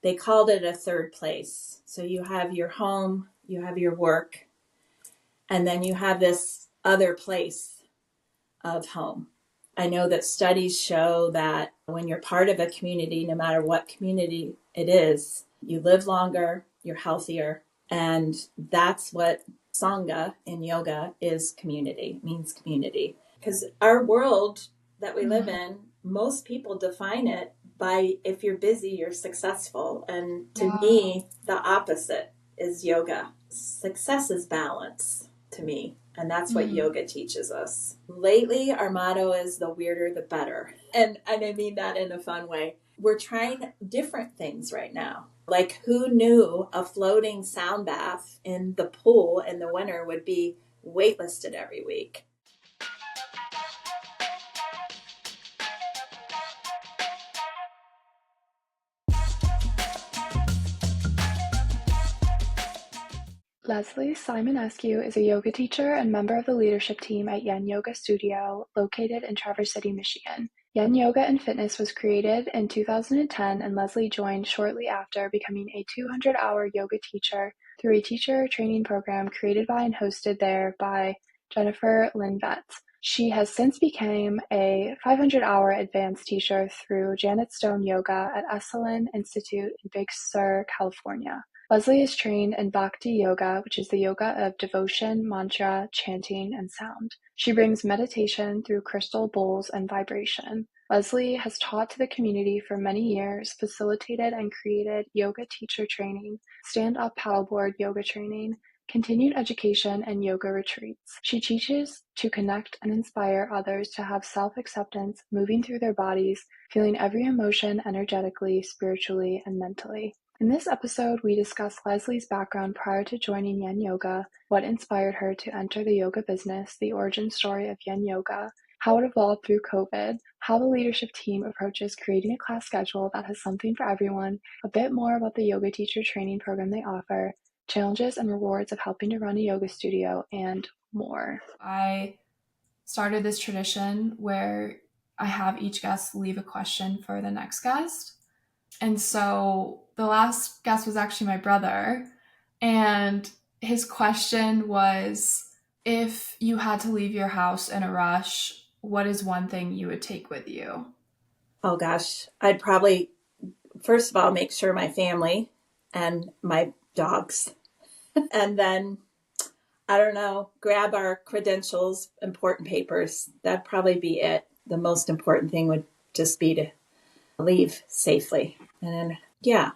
they called it a third place. So you have your home, you have your work, and then you have this other place of home. I know that studies show that when you're part of a community, no matter what community it is, you live longer, you're healthier. And that's what Sangha in yoga is. Community. It means community. Because our world that we live in, most people define it by if you're busy, you're successful. And to me, the opposite is yoga. Success is balance to me. And that's what yoga teaches us. Lately, our motto is the weirder, the better. And I mean that in a fun way. We're trying different things right now. Like, who knew a floating sound bath in the pool in the winter would be waitlisted every week? Leslie Simionescu is a yoga teacher and member of the leadership team at Yen Yoga Studio, located in Traverse City, Michigan. Yen Yoga and Fitness was created in 2010, and Leslie joined shortly after, becoming a 200-hour yoga teacher through a teacher training program created by and hosted there by Jennifer Lintvedt. She has since become a 500-hour advanced teacher through Janet Stone Yoga at Esalen Institute in Big Sur, California. Leslie is trained in Bhakti yoga, which is the yoga of devotion, mantra, chanting, and sound. She brings meditation through crystal bowls and vibration. Leslie has taught to the community for many years, facilitated and created yoga teacher training, stand-up paddleboard yoga training, continued education, and yoga retreats. She teaches to connect and inspire others to have self-acceptance, moving through their bodies, feeling every emotion energetically, spiritually, and mentally. In this episode, we discuss Leslie's background prior to joining Yen Yoga, what inspired her to enter the yoga business, the origin story of Yen Yoga, how it evolved through COVID, how the leadership team approaches creating a class schedule that has something for everyone, a bit more about the yoga teacher training program they offer, challenges and rewards of helping to run a yoga studio, and more. I started this tradition where I have each guest leave a question for the next guest. And so the last guest was actually my brother, and his question was, if you had to leave your house in a rush, what is one thing you would take with you? Oh gosh, I'd probably, first of all, make sure my family and my dogs, and then, I don't know, grab our credentials, important papers. That'd probably be it. The most important thing would just be to leave safely. And then, yeah,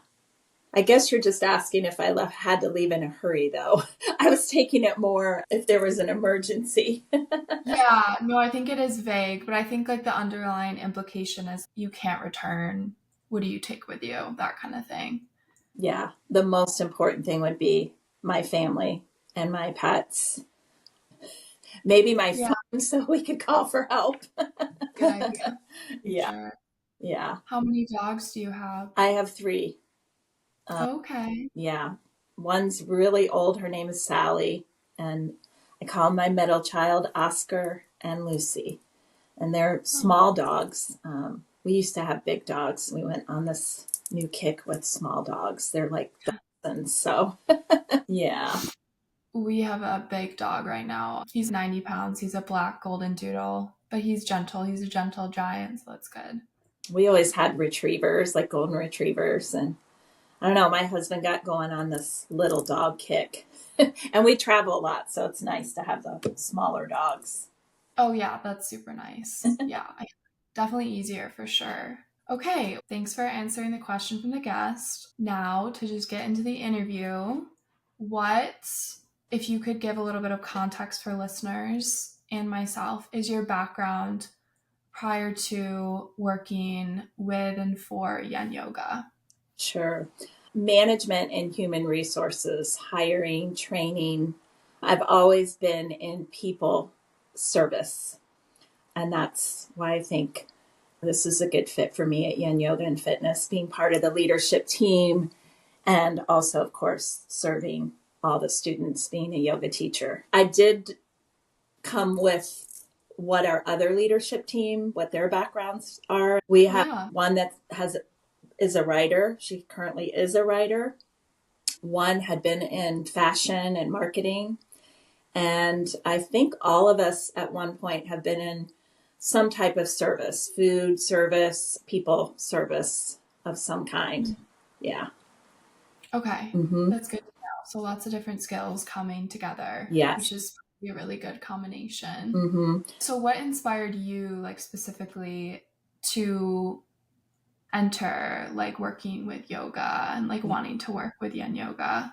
I guess you're just asking if I had to leave in a hurry, though. I was taking it more if there was an emergency. Yeah, no, I think it is vague, but I think like the underlying implication is you can't return. What do you take with you? That kind of thing. Yeah, the most important thing would be my family and my pets. Maybe my phone so we could call for help. Good idea. Yeah. Sure. Yeah. How many dogs do you have? I have 3. Okay. Yeah. One's really old. Her name is Sally. And I call my middle child Oscar and Lucy. And they're small dogs. We used to have big dogs. We went on this new kick with small dogs. They're like dozens. So, yeah. We have a big dog right now. He's 90 pounds. He's a black golden doodle, but he's gentle. He's a gentle giant, so that's good. We always had retrievers, like golden retrievers. And I don't know, my husband got going on this little dog kick. And we travel a lot, so it's nice to have the smaller dogs. Oh, yeah, that's super nice. Yeah, definitely easier for sure. Okay, thanks for answering the question from the guest. Now, to just get into the interview, if you could give a little bit of context for listeners and myself, is your background prior to working with and for Yen Yoga? Sure. Management and human resources, hiring, training. I've always been in people service. And that's why I think this is a good fit for me at Yen Yoga and Fitness, being part of the leadership team and also, of course, serving all the students, being a yoga teacher. I did come with what our other leadership team, what their backgrounds are. We have one that has is a writer. She currently is a writer. One had been in fashion and marketing. And I think all of us at one point have been in some type of service, food service, people service of some kind. Yeah. Okay. Mm-hmm. That's good to know. So lots of different skills coming together, which Yes. is a really good combination. Mm-hmm. So what inspired you like specifically to enter like working with yoga and like wanting to work with yin yoga?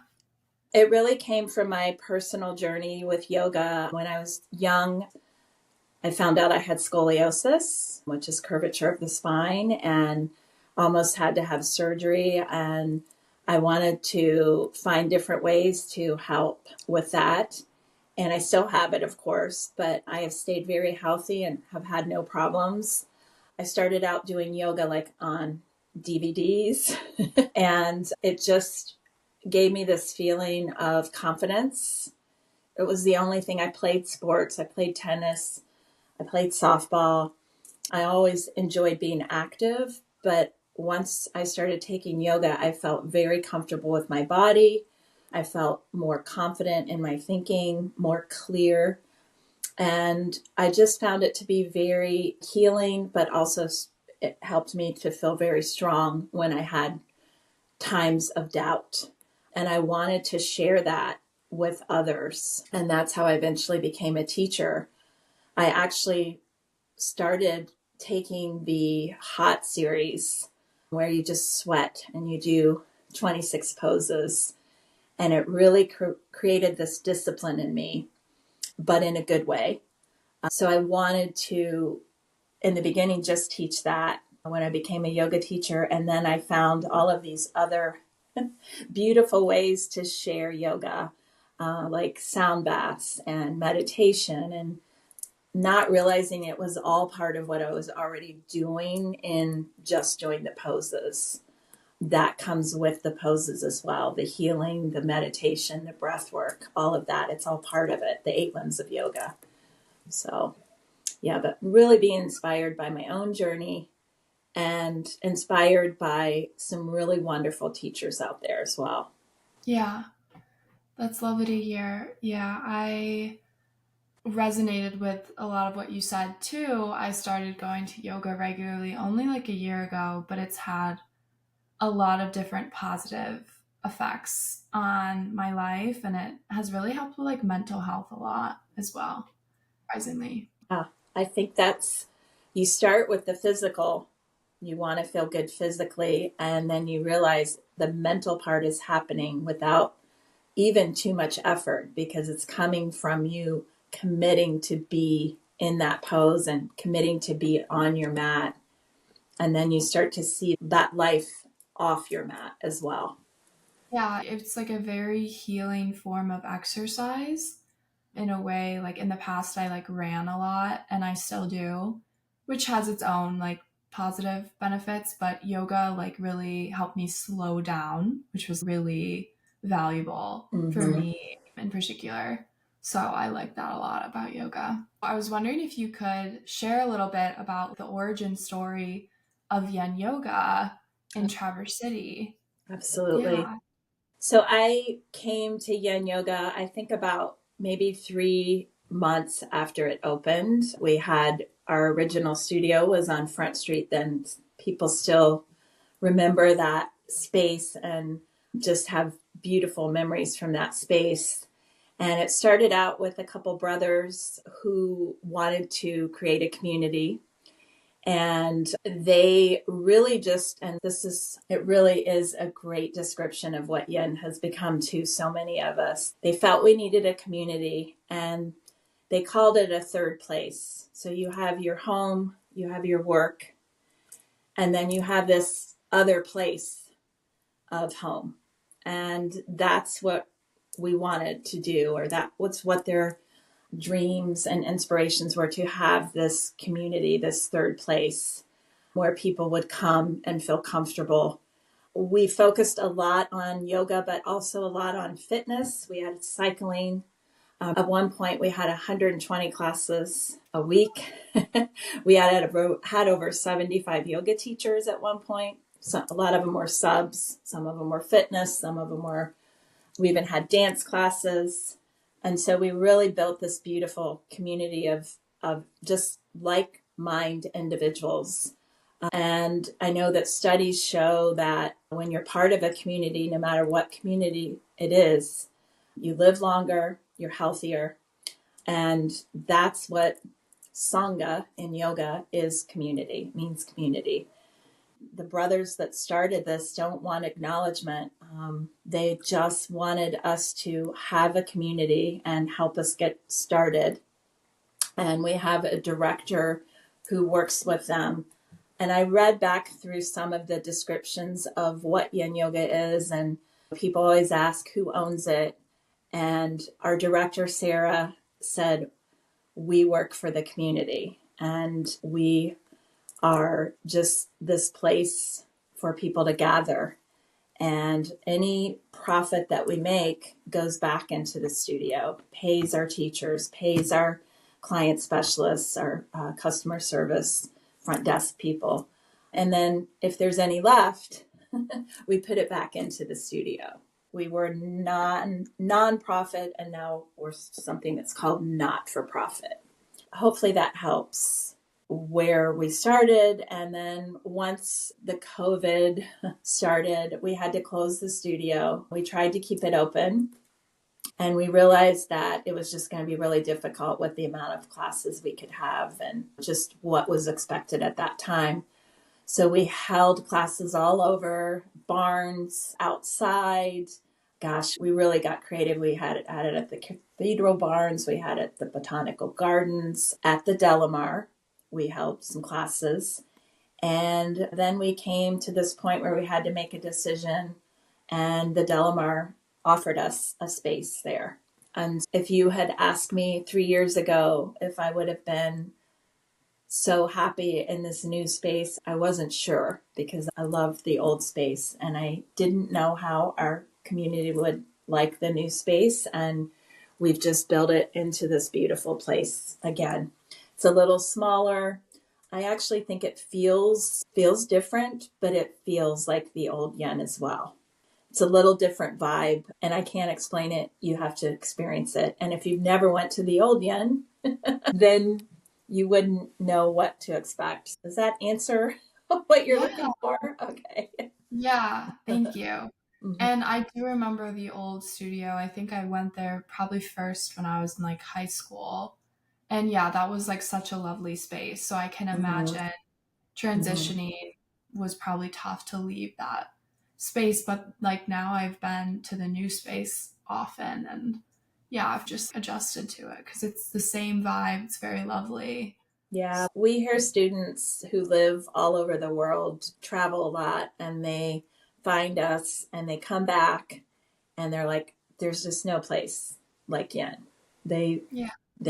It really came from my personal journey with yoga. When I was young, I found out I had scoliosis, which is curvature of the spine, and almost had to have surgery. And I wanted to find different ways to help with that. And I still have it, of course, but I have stayed very healthy and have had no problems. I started out doing yoga like on DVDs, and it just gave me this feeling of confidence. It was the only thing. I played sports, I played tennis, I played softball. I always enjoyed being active, but once I started taking yoga, I felt very comfortable with my body. I felt more confident in my thinking, more clear. And I just found it to be very healing, but also it helped me to feel very strong when I had times of doubt. And I wanted to share that with others. And that's how I eventually became a teacher. I actually started taking the hot series where you just sweat and you do 26 poses. And it really created this discipline in me, but in a good way. So I wanted to, in the beginning, just teach that when I became a yoga teacher. And then I found all of these other beautiful ways to share yoga, like sound baths and meditation, and not realizing it was all part of what I was already doing in just doing the poses. That comes with the poses as well, the healing, the meditation, the breath work, all of that. It's all part of it, the 8 limbs of yoga. So, yeah, but really being inspired by my own journey and inspired by some really wonderful teachers out there as well. Yeah, that's lovely to hear. Yeah, I resonated with a lot of what you said too. I started going to yoga regularly only like a year ago, but it's had a lot of different positive effects on my life, and it has really helped with like mental health a lot as well, surprisingly. I think you start with the physical. You want to feel good physically, and then you realize the mental part is happening without even too much effort because it's coming from you committing to be in that pose and committing to be on your mat. And then you start to see that life off your mat as well. Yeah, it's like a very healing form of exercise in a way. Like in the past, I like ran a lot and I still do, which has its own like positive benefits, but yoga like really helped me slow down, which was really valuable for Mm-hmm. me in particular. So I like that a lot about yoga. I was wondering if you could share a little bit about the origin story of yin yoga in Traverse City. Absolutely. Yeah. So I came to Yin Yoga, I think about maybe 3 months after it opened. We had our original studio was on Front Street then. People still remember that space and just have beautiful memories from that space. And it started out with a couple brothers who wanted to create a community. And they really it really is a great description of what Yin has become to so many of us. They felt we needed a community and they called it a third place. So you have your home, you have your work, and then you have this other place of home. And that's what we wanted to do, or that was what their dreams and inspirations were, to have this community, this third place where people would come and feel comfortable. We focused a lot on yoga, but also a lot on fitness. We had cycling. At one point, we had 120 classes a week. We had over 75 yoga teachers at one point. a lot of them were subs, some of them were fitness, some of them were, we even had dance classes. And so we really built this beautiful community of just like-minded individuals. And I know that studies show that when you're part of a community, no matter what community it is, you live longer, you're healthier. And that's what Sangha in yoga is. Community, it means community. The brothers that started this don't want acknowledgement. They just wanted us to have a community and help us get started. And we have a director who works with them. And I read back through some of the descriptions of what Yin Yoga is, and people always ask who owns it. And our director, Sarah, said, we work for the community, and we are just this place for people to gather. And any profit that we make goes back into the studio, pays our teachers, pays our client specialists, our customer service, front desk people. And then if there's any left, we put it back into the studio. We were non-profit, and now we're something that's called not-for-profit. Hopefully that helps where we started. And then once the COVID started, we had to close the studio. We tried to keep it open, and we realized that it was just going to be really difficult with the amount of classes we could have and just what was expected at that time. So we held classes all over, barns, outside. Gosh, we really got creative. We had it at the cathedral barns. We had it at the botanical gardens, at the Delamar. We held some classes. And then we came to this point where we had to make a decision, and the Delamar offered us a space there. And if you had asked me 3 years ago if I would have been so happy in this new space, I wasn't sure, because I loved the old space and I didn't know how our community would like the new space. And we've just built it into this beautiful place again. It's a little smaller. I actually think it feels different, but it feels like the old Yen as well. It's a little different vibe, and I can't explain it. You have to experience it. And if you've never went to the old Yen, then you wouldn't know what to expect. Does that answer what you're looking for? Okay. Yeah, thank you. Mm-hmm. And I do remember the old studio. I think I went there probably first when I was in like high school. And yeah, that was like such a lovely space. So I can imagine transitioning was probably tough to leave that space. But like now I've been to the new space often, and yeah, I've just adjusted to it because it's the same vibe. It's very lovely. Yeah, we hear students who live all over the world travel a lot, and they find us and they come back and they're like, there's just no place like Yen. They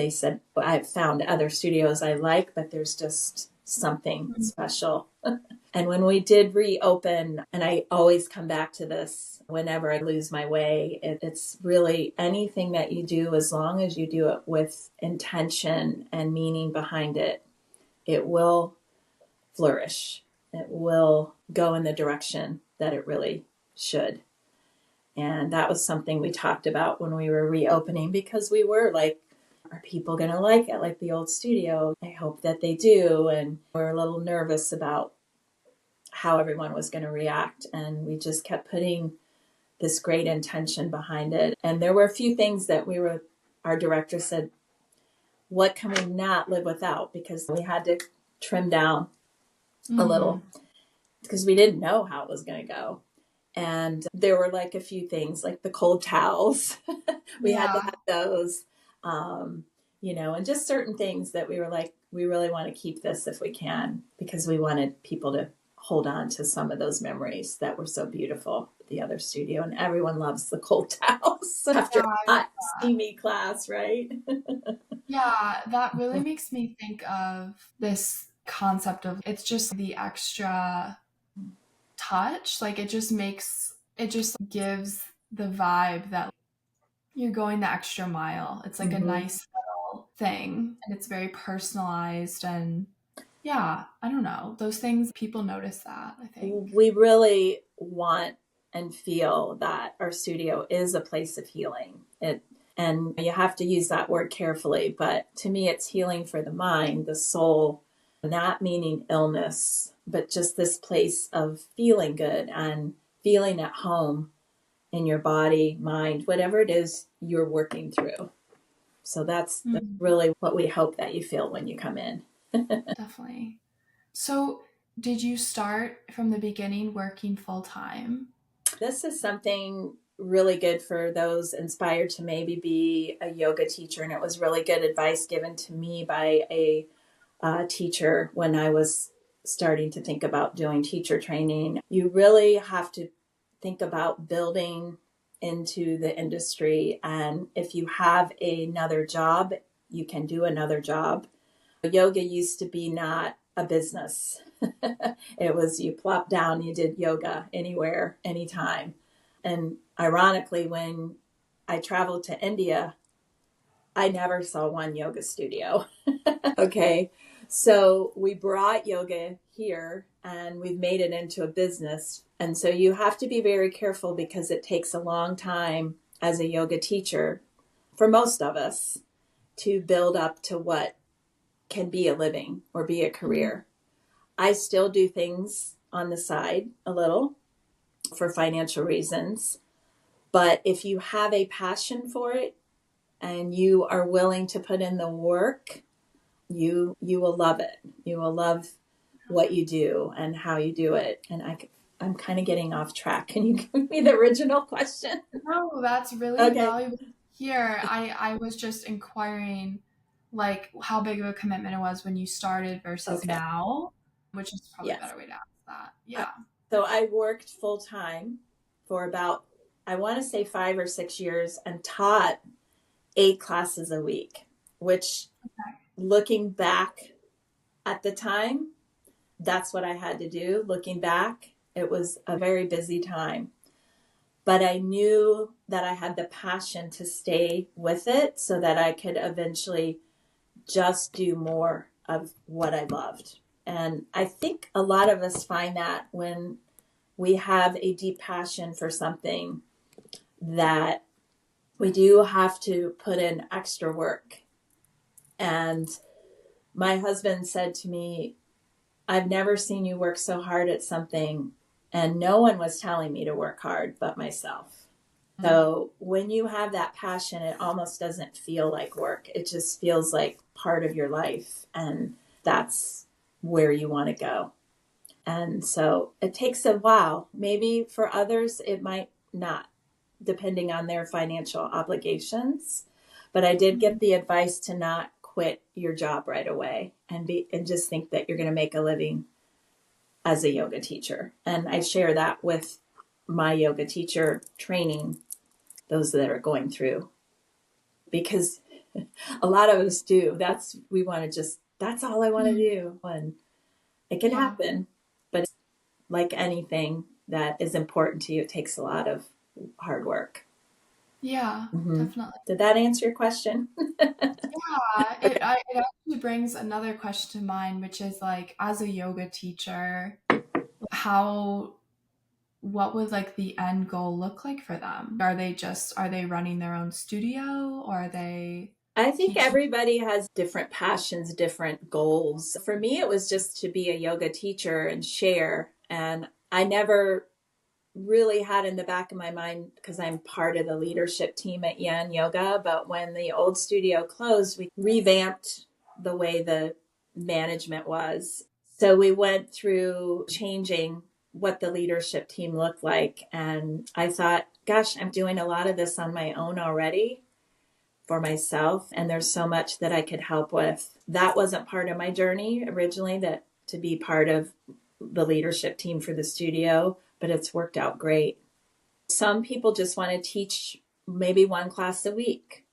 said, I've found other studios I like, but there's just something special. And when we did reopen, and I always come back to this whenever I lose my way, it's really anything that you do, as long as you do it with intention and meaning behind it, it will flourish. It will go in the direction that it really should. And that was something we talked about when we were reopening, because we were like, are people going to like it like the old studio? I hope that they do. And we're a little nervous about how everyone was going to react. And we just kept putting this great intention behind it. And there were a few things that our director said, what can we not live without? Because we had to trim down a little, because we didn't know how it was going to go. And there were like a few things, like the cold towels. We had to have those, and just certain things that we were like, we really want to keep this if we can, because we wanted people to hold on to some of those memories that were so beautiful at the other studio. And everyone loves the cold towels after a hot, steamy class, right? Yeah, that really makes me think of this concept of it's just the extra touch. Like it just gives the vibe that you're going the extra mile. It's like a nice little thing, and it's very personalized, and Yeah, I don't know. Those things, people notice that, I think. We really want and feel that our studio is a place of healing. And you have to use that word carefully, but to me, it's healing for the mind, the soul, not meaning illness, but just this place of feeling good and feeling at home in your body, mind, whatever it is you're working through. So that's really what we hope that you feel when you come in. Definitely. So, did you start from the beginning working full time? This is something really good for those inspired to maybe be a yoga teacher. And it was really good advice given to me by a teacher when I was starting to think about doing teacher training. You really have to think about building into the industry. And if you have another job, you can do another job. Yoga used to be not a business. It was you plop down, you did yoga anywhere, anytime. And ironically, when I traveled to India, I never saw one yoga studio. Okay. So we brought yoga here and we've made it into a business. And so you have to be very careful because it takes a long time as a yoga teacher for most of us to build up to what can be a living or be a career. I still do things on the side a little for financial reasons. But if you have a passion for it and you are willing to put in the work, you will love it. You will love what you do and how you do it. And I'm kind of getting off track. Can you give me the original question? No, that's really Okay. valuable here. I was just inquiring like how big of a commitment it was when you started versus Okay. now, which is probably a Yes. better way to ask that. Yeah. So I worked full time for about, I want to say 5 or 6 years and taught 8 classes a week, which looking back at the time, that's what I had to do. Looking back, it was a very busy time. But I knew that I had the passion to stay with it so that I could eventually just do more of what I loved. And I think a lot of us find that when we have a deep passion for something, that we do have to put in extra work. And my husband said to me, I've never seen you work so hard at something, and no one was telling me to work hard but myself. So when you have that passion, it almost doesn't feel like work. It just feels like part of your life, and that's where you want to go. And so it takes a while. Maybe for others, it might not, depending on their financial obligations. But I did get the advice to not quit your job right away and just think that you're going to make a living as a yoga teacher. And I share that with my yoga teacher training, those that are going through, because a lot of us do. We want to just, that's all I want to do. And it can happen, but like anything that is important to you, it takes a lot of hard work. Yeah, definitely. Did that answer your question? Yeah, it actually brings another question to mind, which is like, as a yoga teacher, how what would like the end goal look like for them? Are they running their own studio, or are they I think teaching? everybody has different passions, different goals. For me, it was just to be a yoga teacher and share. And I never really had in the back of my mind, because I'm part of the leadership team at Yan Yoga, but when the old studio closed, we revamped the way the management was. So we went through changing what the leadership team looked like. And I thought, gosh, I'm doing a lot of this on my own already for myself. And there's so much that I could help with. That wasn't part of my journey originally, that to be part of the leadership team for the studio, but it's worked out great. Some people just want to teach maybe 1 class a week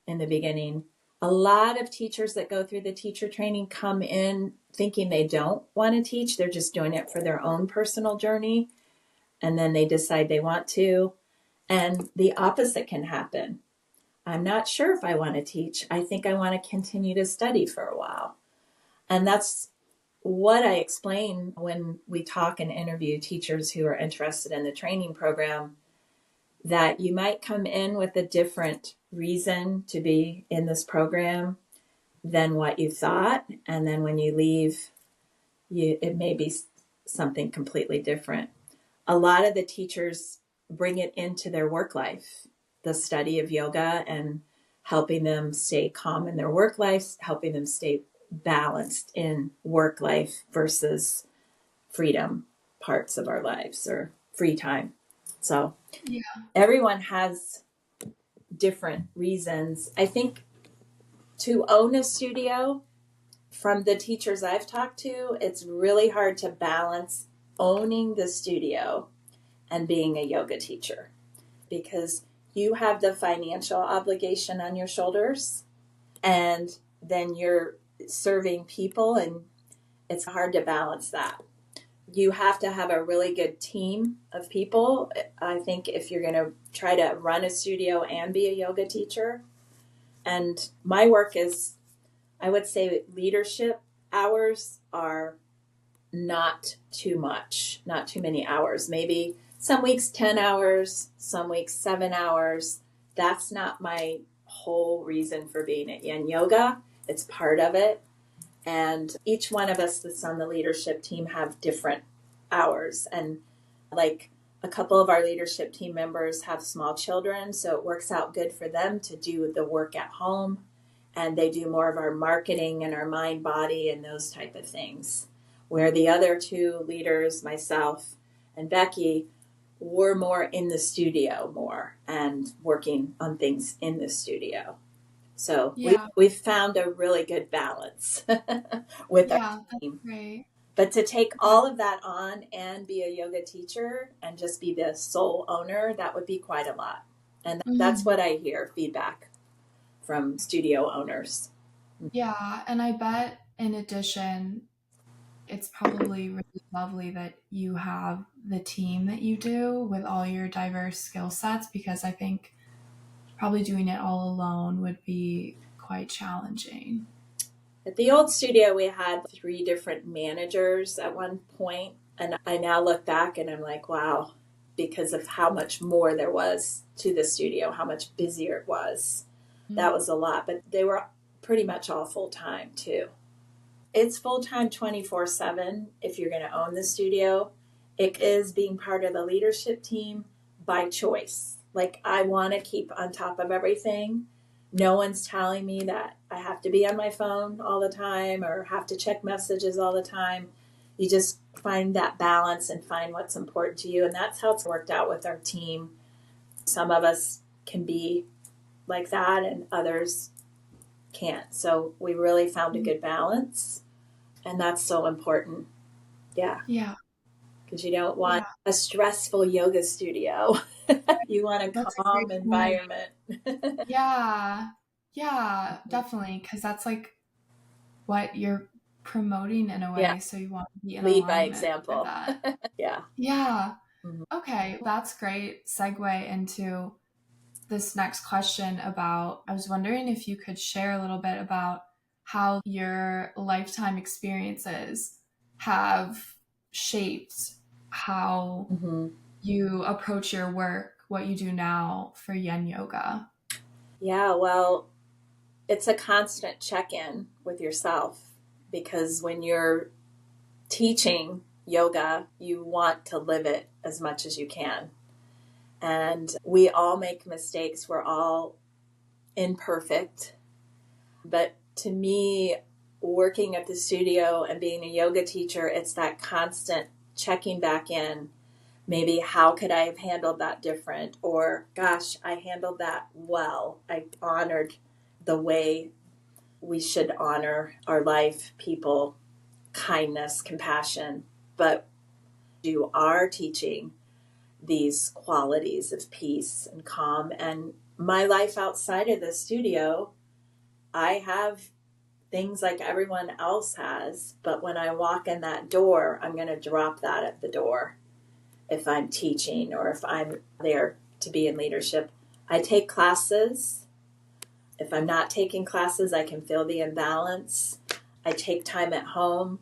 in the beginning. A lot of teachers that go through the teacher training come in thinking they don't want to teach. They're just doing it for their own personal journey. And then they decide they want to. And the opposite can happen. I'm not sure if I want to teach. I think I want to continue to study for a while. And that's what I explain when we talk and interview teachers who are interested in the training program, that you might come in with a different reason to be in this program than what you thought. And then when you leave, it may be something completely different. A lot of the teachers bring it into their work life, the study of yoga and helping them stay calm in their work life, helping them stay balanced in work life versus freedom parts of our lives or free time. So Yeah. everyone has different reasons. I think to own a studio, from the teachers I've talked to, it's really hard to balance owning the studio and being a yoga teacher, because you have the financial obligation on your shoulders and then you're serving people, and it's hard to balance that. You have to have a really good team of people. I think if you're going to try to run a studio and be a yoga teacher, and my work is, I would say leadership hours are not too much, not too many hours. Maybe some weeks 10 hours, some weeks 7 hours. That's not my whole reason for being at Yin Yoga. It's part of it. And each one of us that's on the leadership team have different hours. And like a couple of our leadership team members have small children, so it works out good for them to do the work at home. And they do more of our marketing and our mind, body, and those type of things. Where the other two leaders, myself and Becky, were more in the studio more and working on things in the studio. So Yeah. we've found a really good balance with our Yeah. That's team. great. But to take all of that on and be a yoga teacher and just be the sole owner, that would be quite a lot. And that's Mhm. what I hear feedback from studio owners. Yeah. And I bet in addition, it's probably really lovely that you have the team that you do with all your diverse skill sets, because I think probably doing it all alone would be quite challenging. At the old studio, we had 3 different managers at one point, and I now look back and I'm like, wow, because of how much more there was to the studio, how much busier it was. That was a lot, but they were pretty much all full time too. It's full time 24/7 if you're going to own the studio. It is being part of the leadership team by choice. Like, I want to keep on top of everything. No one's telling me that I have to be on my phone all the time or have to check messages all the time. You just find that balance and find what's important to you. And that's how it's worked out with our team. Some of us can be like that and others can't. So we really found a good balance. And that's so important. Yeah. Yeah. Because you don't want Yeah. a stressful yoga studio. You want a That's a calm great point. environment. Yeah. Yeah, definitely. Because that's like what you're promoting in a Yeah. way. So you want to be in Lead by alignment with example. that. Yeah. Yeah. Mhm. Okay. That's great segue into this next question about, I was wondering if you could share a little bit about how your lifetime experiences have shaped how Mhm. you approach your work, what you do now for Yen Yoga. Yeah. Well, it's a constant check in with yourself, because when you're teaching yoga, you want to live it as much as you can. And we all make mistakes. We're all imperfect. But to me, working at the studio and being a yoga teacher, it's that constant checking back in. Maybe how could I have handled that different? Or, gosh, I handled that well. I honored the way we should honor our life, people, kindness, compassion. But you are teaching these qualities of peace and calm. And my life outside of the studio, I have things like everyone else has, but when I walk in that door, I'm going to drop that at the door if I'm teaching or if I'm there to be in leadership. I take classes. If I'm not taking classes, I can feel the imbalance. I take time at home.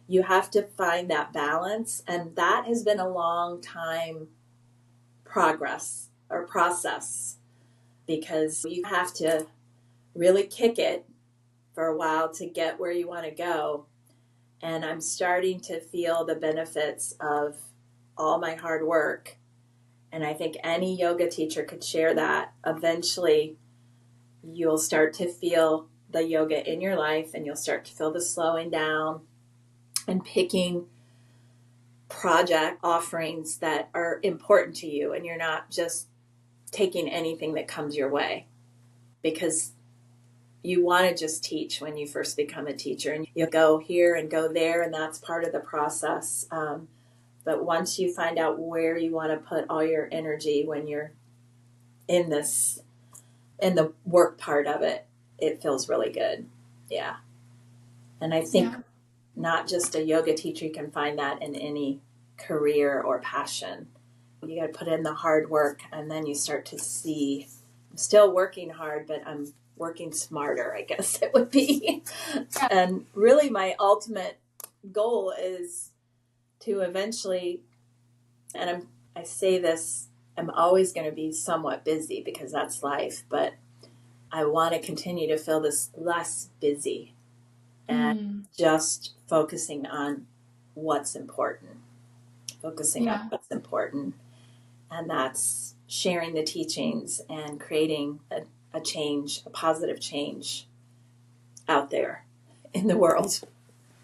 you have to find that balance. And that has been a long time progress or process, because you have to really kick it for a while to get where you want to go. And I'm starting to feel the benefits of all my hard work. And I think any yoga teacher could share that. Eventually, you'll start to feel the yoga in your life, and you'll start to feel the slowing down and picking project offerings that are important to you. And you're not just taking anything that comes your way, because you want to just teach when you first become a teacher, and you go here and go there, and that's part of the process. But once you find out where you want to put all your energy when you're in the work part of it, it feels really good. Yeah. And I think not just a yoga teacher, you can find that in any career or passion. You got to put in the hard work, and then you start to see, I'm still working hard, but I'm working smarter, I guess it would be. And really my ultimate goal is to eventually, and I say this, I'm always going to be somewhat busy because that's life, but I want to continue to feel this less busy and just focusing on what's important, on what's important. And that's sharing the teachings and creating a change, a positive change out there in the world.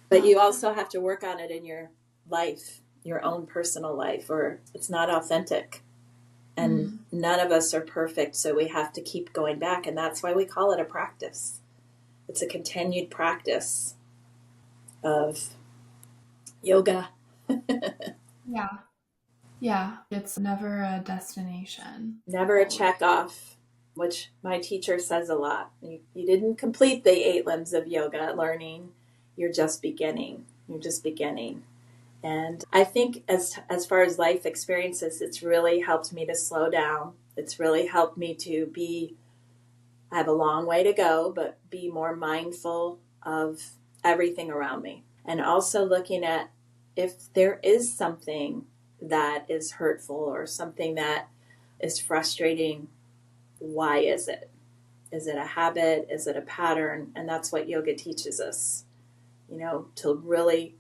But you also have to work on it in your life, your own personal life, or it's not authentic. And none of us are perfect, so we have to keep going back. And that's why we call it a practice. It's a continued practice of yoga. Yeah. It's never a destination. Never a check off, which my teacher says a lot. You didn't complete the 8 limbs of yoga learning. You're just beginning. And I think as far as life experiences, it's really helped me to slow down. It's really helped me to I have a long way to go, but be more mindful of everything around me. And also looking at if there is something that is hurtful or something that is frustrating, why is it? Is it a habit? Is it a pattern? And that's what yoga teaches us, to really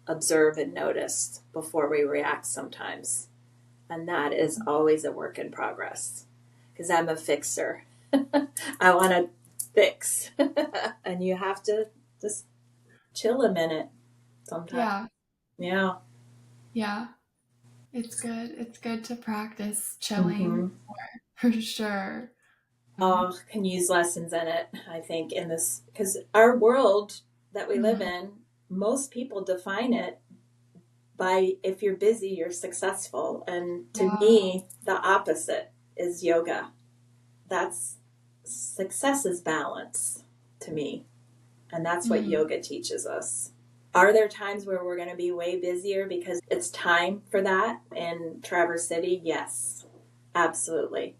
observe and notice before we react sometimes. And that is always a work in progress, because I'm a fixer. I want to fix. And you have to just chill a minute sometimes. Yeah. It's good to practice chilling for sure. Can use lessons in it, I think, in this, because our world that we live in, most people define it by, if you're busy, you're successful. And to me, the opposite is yoga. Success is balance to me. And that's what yoga teaches us. Are there times where we're going to be way busier because it's time for that in Traverse City? Yes, absolutely.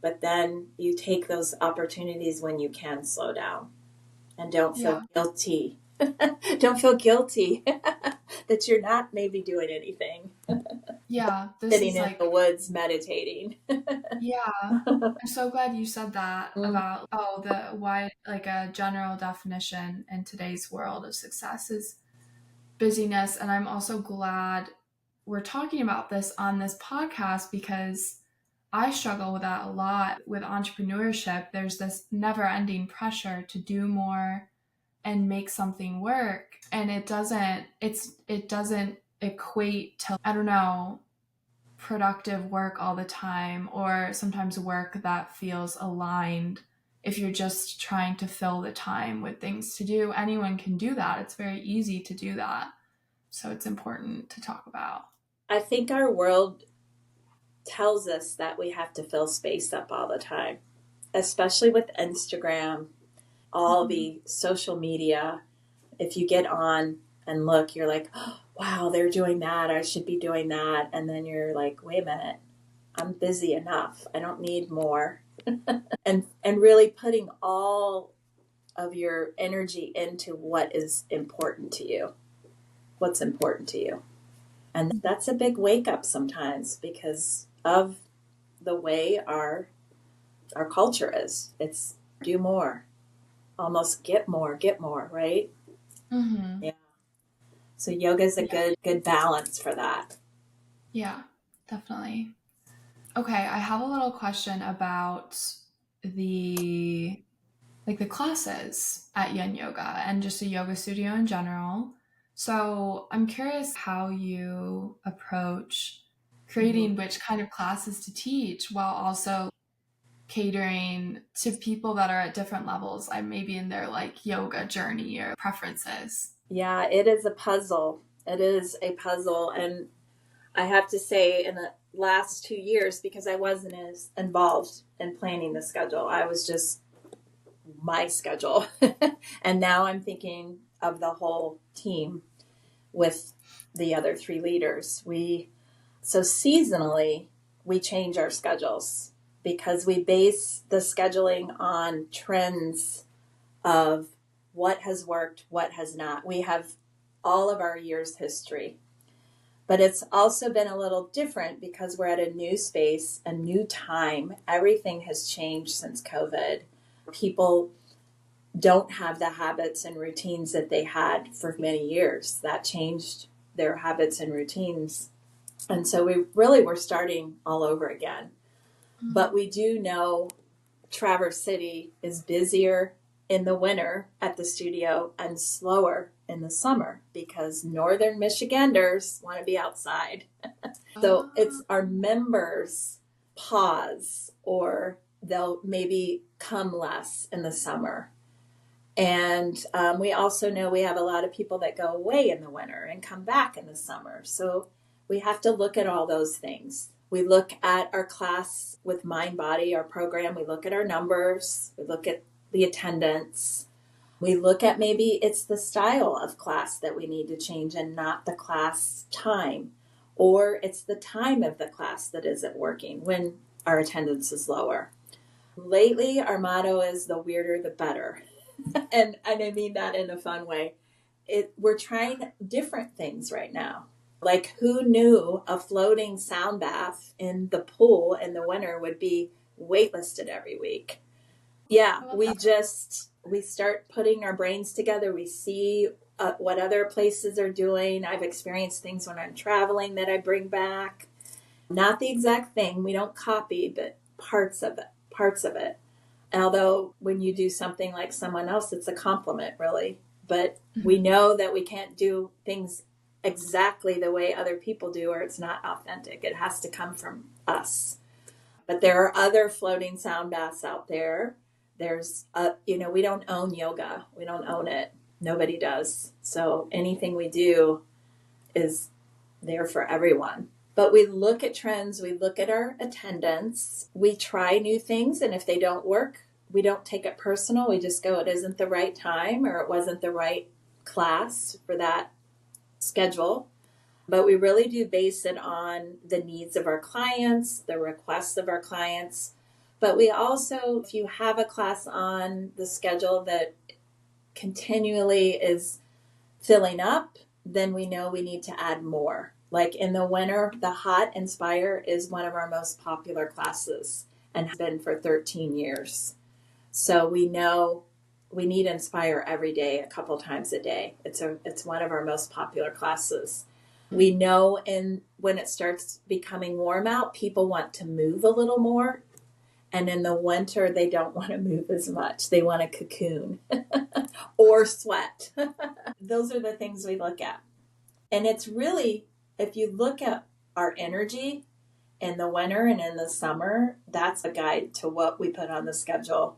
But then you take those opportunities when you can slow down, and don't feel guilty. Don't feel guilty that you're not maybe doing anything. Sitting in the woods meditating. I'm so glad you said that about why, like, a general definition in today's world of success is busyness. And I'm also glad we're talking about this on this podcast, because I struggle with that a lot with entrepreneurship. There's this never-ending pressure to do more and make something work, and it doesn't equate to, I don't know, productive work all the time, or sometimes work that feels aligned. If you're just trying to fill the time with things to do, anyone can do that. It's very easy to do that. So it's important to talk about. I think our world tells us that we have to fill space up all the time, especially with Instagram, all the social media. If you get on and look, you're like, oh, wow, they're doing that. I should be doing that. And then you're like, wait a minute, I'm busy enough. I don't need more. and really putting all of your energy into what is important to you. what's important to you. And that's a big wake up sometimes because of the way our culture is. It's do more, almost get more, right? Mm-hmm. Yeah. So yoga is a good balance for that. Yeah, definitely. Okay, I have a little question about the the classes at Yin Yoga and just a yoga studio in general. So I'm curious how you approach creating which kind of classes to teach while also catering to people that are at different levels, like maybe in their yoga journey or preferences. Yeah, it is a puzzle. It is a puzzle. And I have to say, in the last 2 years, because I wasn't as involved in planning the schedule, I was just my schedule. And now I'm thinking of the whole team with the other 3 leaders. So seasonally, we change our schedules because we base the scheduling on trends of what has worked, what has not. We have all of our year's history. But it's also been a little different because we're at a new space, a new time. Everything has changed since COVID. People don't have the habits and routines that they had for many years. That changed their habits and routines. And so we really were starting all over again. But we do know Traverse City is busier in the winter at the studio and slower in the summer because northern Michiganders want to be outside. So it's our members pause or they'll maybe come less in the summer. And we also know we have a lot of people that go away in the winter and come back in the summer. So we have to look at all those things. We look at our class with Mind Body, our program. We look at our numbers. We look at the attendance. We look at maybe it's the style of class that we need to change and not the class time. Or it's the time of the class that isn't working when our attendance is lower. Lately, our motto is the weirder, the better. And I mean that in a fun way. We're trying different things right now. Like, who knew a floating sound bath in the pool in the winter would be waitlisted every week? Yeah, we start putting our brains together. We see what other places are doing. I've experienced things when I'm traveling that I bring back. Not the exact thing. We don't copy, but parts of it. Although when you do something like someone else, it's a compliment, really. But we know that we can't do things exactly the way other people do, or it's not authentic. It has to come from us. But there are other floating sound baths out there. There's, we don't own yoga. We don't own it. Nobody does. So anything we do is there for everyone. But we look at trends, we look at our attendance, we try new things, and if they don't work, we don't take it personal. We just go, it isn't the right time or it wasn't the right class for that schedule. But we really do base it on the needs of our clients, the requests of our clients. But we also, if you have a class on the schedule that continually is filling up, then we know we need to add more. Like in the winter, the Hot Inspire is one of our most popular classes and has been for 13 years. So we know we need Inspire every day, a couple times a day. It's one of our most popular classes. We know when it starts becoming warm out, people want to move a little more. And in the winter, they don't want to move as much. They want to cocoon or sweat. Those are the things we look at. And it's really, if you look at our energy in the winter and in the summer, that's a guide to what we put on the schedule.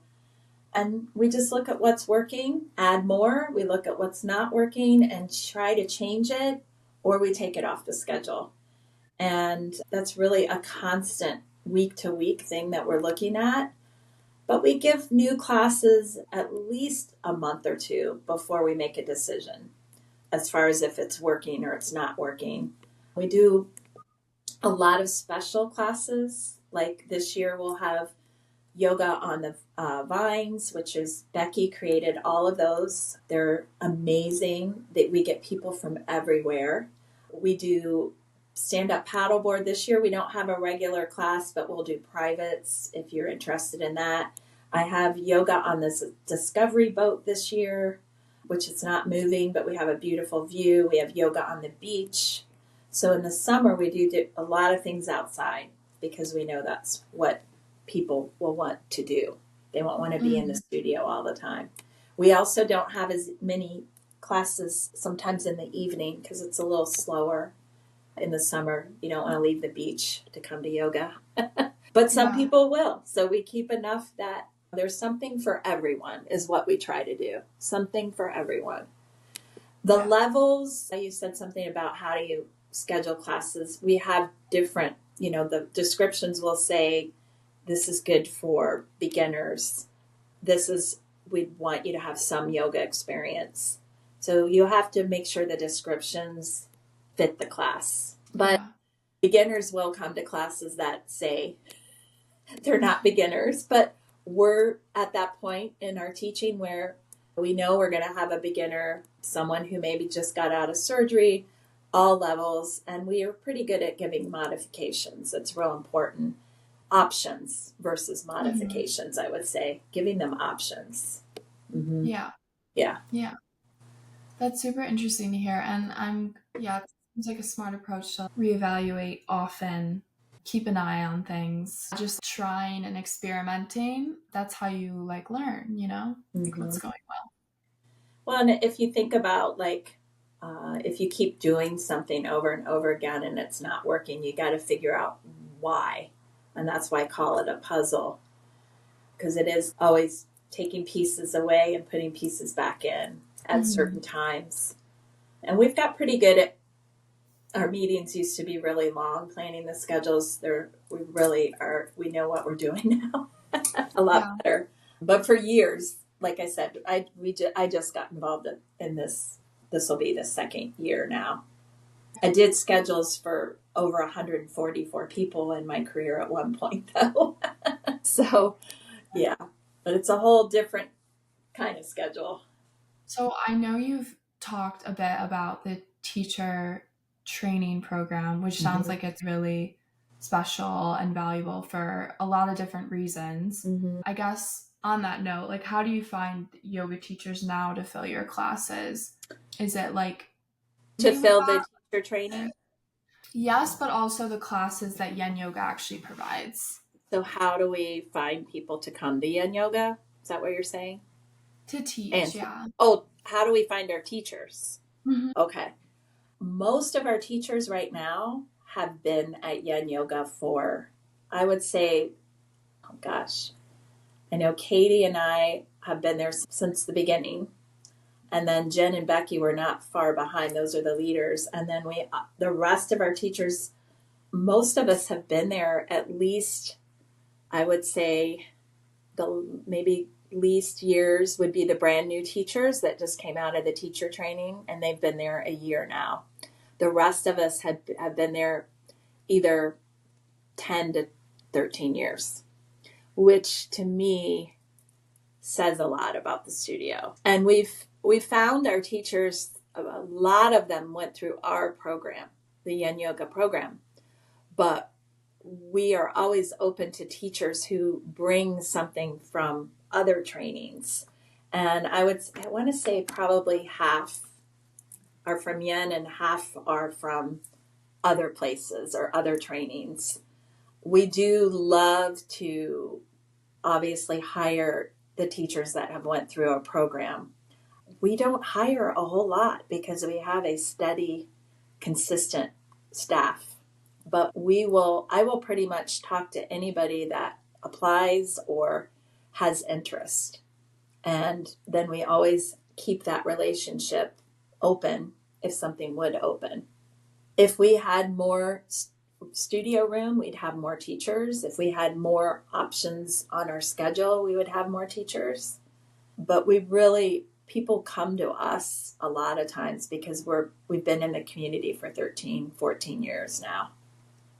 And we just look at what's working, add more. We look at what's not working and try to change it, or we take it off the schedule. And that's really a constant week to week thing that we're looking at. But we give new classes at least a month or two before we make a decision as far as if it's working or it's not working. We do a lot of special classes. Like this year we'll have yoga on the vines, which is Becky created all of those. They're amazing. That we get people from everywhere. We do stand-up paddleboard this year. We don't have a regular class, but we'll do privates if you're interested in that. I have yoga on this discovery boat this year, which is not moving, but we have a beautiful view. We have yoga on the beach. So in the summer, we do a lot of things outside because we know that's what people will want to do. They won't want to be in the studio all the time. We also don't have as many classes sometimes in the evening because it's a little slower in the summer. You don't want to leave the beach to come to yoga. But some people will. So we keep enough that there's something for everyone is what we try to do. Something for everyone. The levels, you said something about how do you schedule classes. We have different, the descriptions will say, this is good for beginners. We'd want you to have some yoga experience. So you have to make sure the descriptions fit the class. But beginners will come to classes that say they're not beginners, but we're at that point in our teaching where we know we're going to have a beginner, someone who maybe just got out of surgery, all levels, and we are pretty good at giving modifications. It's real important. Options versus modifications, I would say. Giving them options. Mm-hmm. Yeah. That's super interesting to hear. And it seems like a smart approach to reevaluate often, keep an eye on things, just trying and experimenting. That's how you learn, like what's going well. Well, and if you think about if you keep doing something over and over again and it's not working, you got to figure out why. And that's why I call it a puzzle, because it is always taking pieces away and putting pieces back in at certain times. And we've got pretty good at, our meetings used to be really long, planning the schedules. We know what we're doing now a lot better. But for years, like I said, I just got involved in this. This will be the second year now. I did schedules for over 144 people in my career at one point, though. So, but it's a whole different kind of schedule. So I know you've talked a bit about the teacher training program, which sounds like it's really special and valuable for a lot of different reasons. I guess on that note, how do you find yoga teachers now to fill your classes? Is it to fill the teacher training? Yes, but also the classes that Yen Yoga actually provides. So how do we find people to come to Yen Yoga? Is that what you're saying? To teach, How do we find our teachers? Okay. Most of our teachers right now have been at Yen Yoga for, I would say, I know Katie and I have been there since the beginning. And then Jen and Becky were not far behind. Those are the leaders. And then the rest of our teachers, most of us have been there at least, I would say, maybe least years would be the brand new teachers that just came out of the teacher training, and they've been there a year now. The rest of us have been there either 10 to 13 years, which to me says a lot about the studio. And we found our teachers, a lot of them went through our program, the Yen Yoga program, but we are always open to teachers who bring something from other trainings. And I want to say probably half are from Yen and half are from other places or other trainings. We do love to obviously hire the teachers that have went through a program. We don't hire a whole lot because we have a steady, consistent staff. But I will pretty much talk to anybody that applies or has interest. And then we always keep that relationship open if something would open. If we had more studio room, we'd have more teachers. If we had more options on our schedule, we would have more teachers. But people come to us a lot of times because we've been in the community for 13, 14 years now.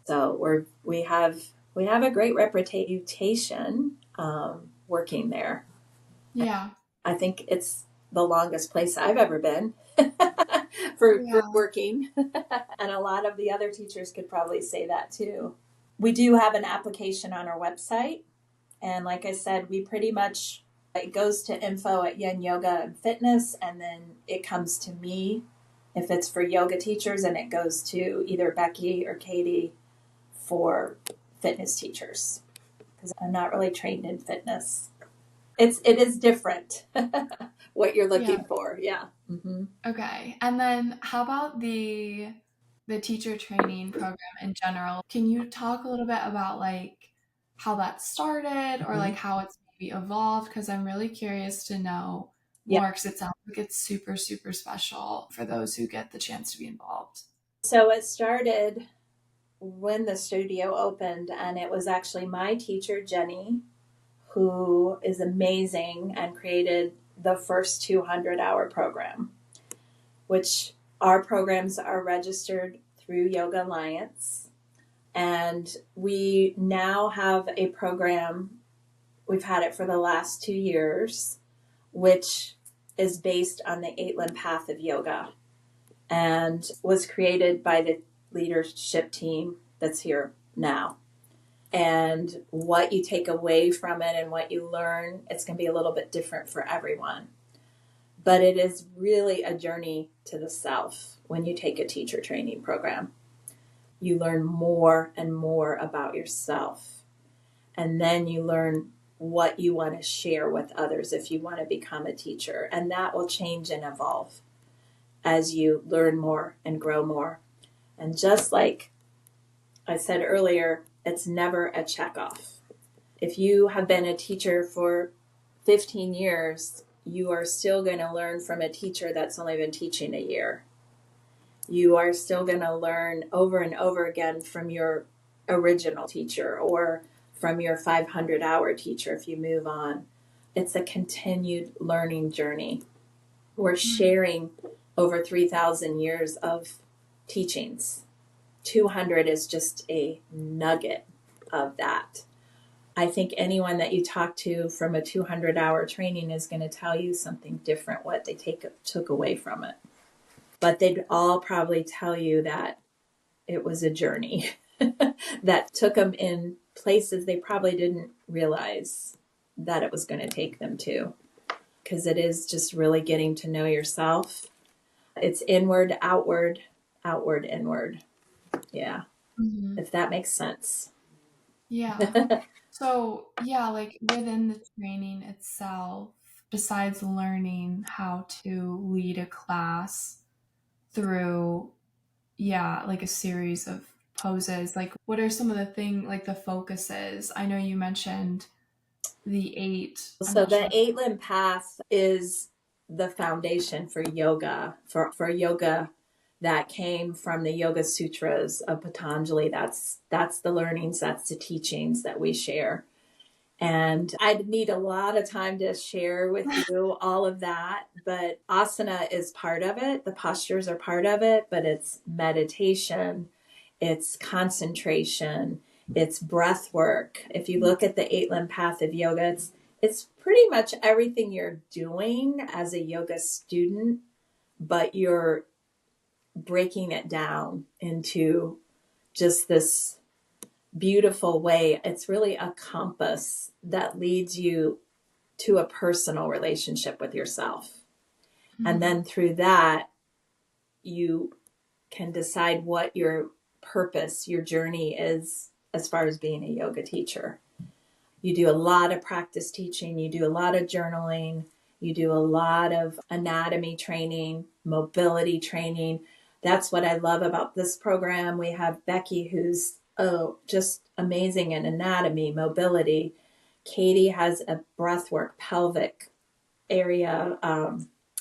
So we have a great reputation. working there. Yeah. I think it's the longest place I've ever been for Yeah. working. And a lot of the other teachers could probably say that too. We do have an application on our website. And like I said, we pretty much, it goes to info at Yen Yoga and Fitness, and then it comes to me if it's for yoga teachers, and it goes to either Becky or Katie for fitness teachers, because I'm not really trained in fitness. It is different what you're looking for. Yeah. Mm-hmm. Okay. And then how about the teacher training program in general? Can you talk a little bit about like how that started or like how it's maybe evolved? Because I'm really curious to know Yeah. more, because it sounds like it's super, super special for those who get the chance to be involved. So it started when the studio opened, and it was actually my teacher, Jenny, who is amazing and created the first 200-hour program, which our programs are registered through Yoga Alliance. And we now have a program, we've had it for the last 2 years, which is based on the 8-limb path of yoga and was created by the leadership team that's here now. And what you take away from it and what you learn, it's going to be a little bit different for everyone. But it is really a journey to the self when you take a teacher training program. You learn more and more about yourself. And then you learn what you want to share with others if you want to become a teacher. And that will change and evolve as you learn more and grow more. And just like I said earlier, it's never a checkoff. If you have been a teacher for 15 years, you are still going to learn from a teacher that's only been teaching a year. You are still going to learn over and over again from your original teacher or from your 500-hour teacher if you move on. It's a continued learning journey. We're sharing over 3,000 years of teachings. 200 is just a nugget of that. I think anyone that you talk to from a 200-hour training is going to tell you something different, what they took away from it. But they'd all probably tell you that it was a journey that took them in places they probably didn't realize that it was going to take them to. Because it is just really getting to know yourself. It's inward, outward, outward, inward. Yeah. Mm-hmm. If that makes sense. Yeah. So, yeah, like within the training itself, besides learning how to lead a class through, like a series of poses, like what are some of the focuses? I know you mentioned the 8. So the 8-limb path is the foundation for yoga, for yoga that came from the Yoga Sutras of Patanjali. That's the learnings, that's the teachings that we share. And I'd need a lot of time to share with you all of that, but asana is part of it. The postures are part of it, but it's meditation, it's concentration, it's breath work. If you look at the 8-limb path of yoga, it's pretty much everything you're doing as a yoga student, but you're breaking it down into just this beautiful way. It's really a compass that leads you to a personal relationship with yourself. Mm-hmm. And then through that, you can decide what your purpose, your journey is as far as being a yoga teacher. You do a lot of practice teaching, you do a lot of journaling, you do a lot of anatomy training, mobility training. That's what I love about this program. We have Becky, who's just amazing in anatomy, mobility. Katie has a breathwork, pelvic area,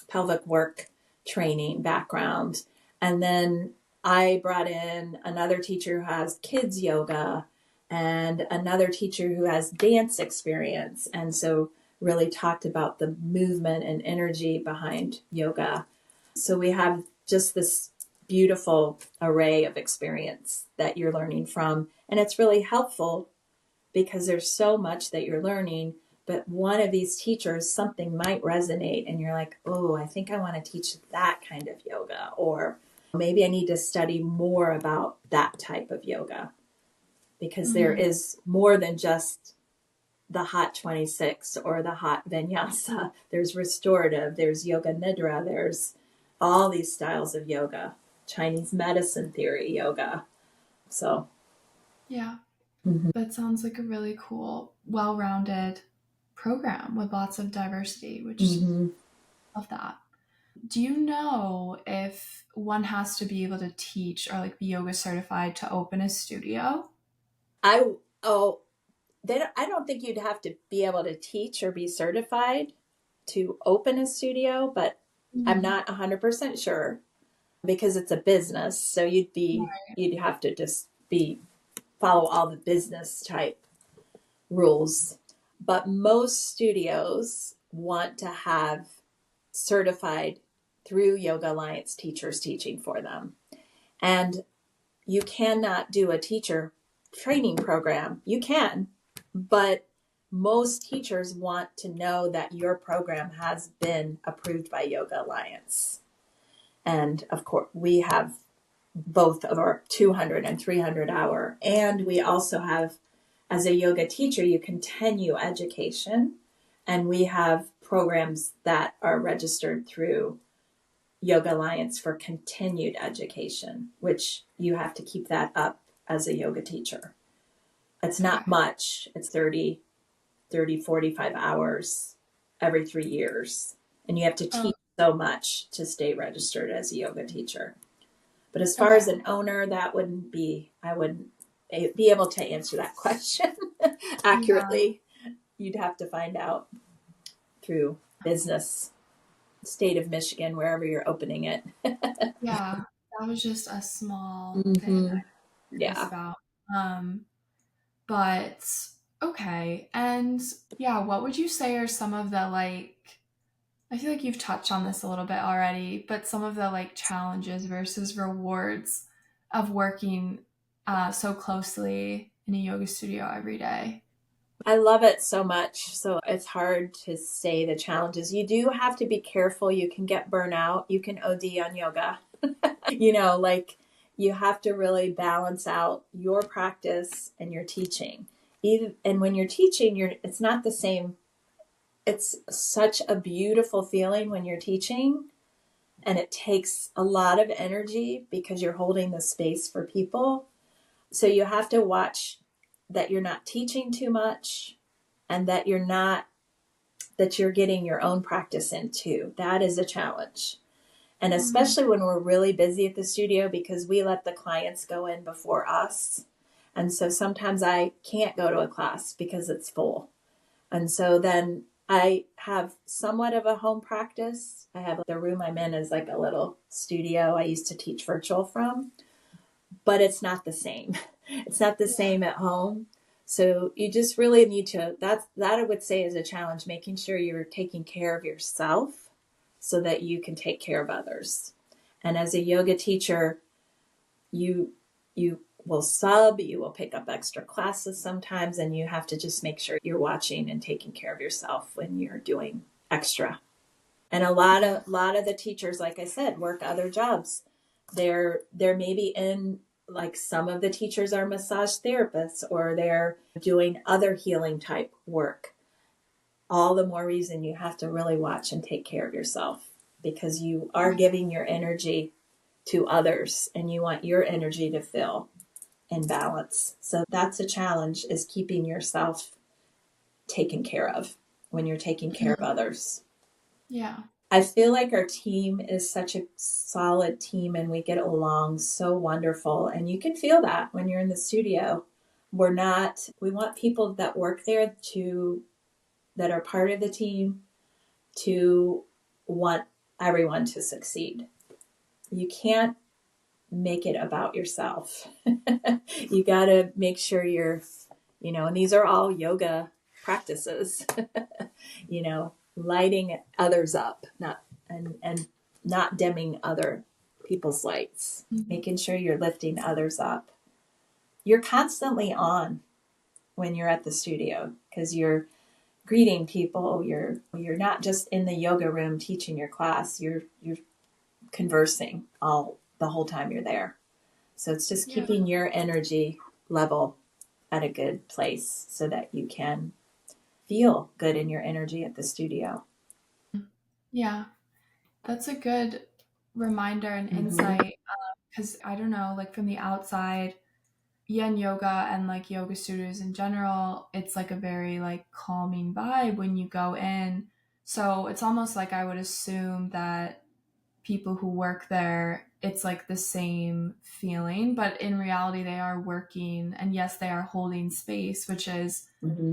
pelvic work training background. And then I brought in another teacher who has kids yoga and another teacher who has dance experience. And so really talked about the movement and energy behind yoga. So we have just this beautiful array of experience that you're learning from. And it's really helpful because there's so much that you're learning. But one of these teachers, something might resonate and you're like, oh, I think I want to teach that kind of yoga, or maybe I need to study more about that type of yoga, because there is more than just the hot 26 or the hot vinyasa. There's restorative, there's yoga nidra, there's all these styles of yoga, Chinese medicine theory yoga. So, Yeah, that sounds like a really cool, well-rounded program with lots of diversity, which love that. Do you know if one has to be able to teach or like be yoga certified to open a studio? I don't think you'd have to be able to teach or be certified to open a studio, but I'm not 100% sure, because it's a business. So you'd have to just follow all the business type rules. But most studios want to have certified through Yoga Alliance teachers teaching for them. And you cannot do a teacher training program. You can, but most teachers want to know that your program has been approved by Yoga Alliance. And of course, we have both of our 200 and 300 hour. And we also have, as a yoga teacher, you continue education. And we have programs that are registered through Yoga Alliance for continued education, which you have to keep that up as a yoga teacher. It's not much. It's 30, 45 hours every 3 years. And you have to teach so much to stay registered as a yoga teacher. But as far as an owner, I wouldn't be able to answer that question accurately. Yeah. You'd have to find out through business, state of Michigan, wherever you're opening it. Yeah, that was just a small thing I'm curious about. But okay. And yeah, what would you say are some of the I feel like you've touched on this a little bit already, but some of the challenges versus rewards of working so closely in a yoga studio every day? I love it so much. So it's hard to say the challenges. You do have to be careful. You can get burnout. You can OD on yoga. You have to really balance out your practice and your teaching. And when you're teaching, it's not the same. It's such a beautiful feeling when you're teaching, and it takes a lot of energy because you're holding the space for people. So you have to watch that you're not teaching too much, and that you're getting your own practice in too. That is a challenge. And especially when we're really busy at the studio, because we let the clients go in before us. And so sometimes I can't go to a class because it's full. And so then I have somewhat of a home practice. I have the room I'm in is like a little studio I used to teach virtual from, but it's not the same. It's not the same at home. So you just really need to, that I would say is a challenge, making sure you're taking care of yourself so that you can take care of others. And as a yoga teacher, you will sub, you will pick up extra classes sometimes, and you have to just make sure you're watching and taking care of yourself when you're doing extra. And a lot of the teachers, like I said, work other jobs. They're maybe in, some of the teachers are massage therapists, or they're doing other healing type work. All the more reason you have to really watch and take care of yourself, because you are giving your energy to others and you want your energy to feel in balance. So that's a challenge, is keeping yourself taken care of when you're taking care of others. Yeah. I feel like our team is such a solid team and we get along so wonderful. And you can feel that when you're in the studio. We want people that work there that are part of the team to want everyone to succeed. You can't make it about yourself. You got to make sure you're, and these are all yoga practices, lighting others up, and not dimming other people's lights, making sure you're lifting others up. You're constantly on. when you're at the studio, because you're greeting people. You're not just in the yoga room teaching your class. You're conversing all the whole time you're there. So it's just keeping your energy level at a good place so that you can feel good in your energy at the studio. Yeah, that's a good reminder and insight, because I don't know, like from the outside, yin yoga and like yoga studios in general, it's like a very like calming vibe when you go in. So it's almost like I would assume that people who work there, it's like the same feeling, but in reality, they are working, and yes, they are holding space, which is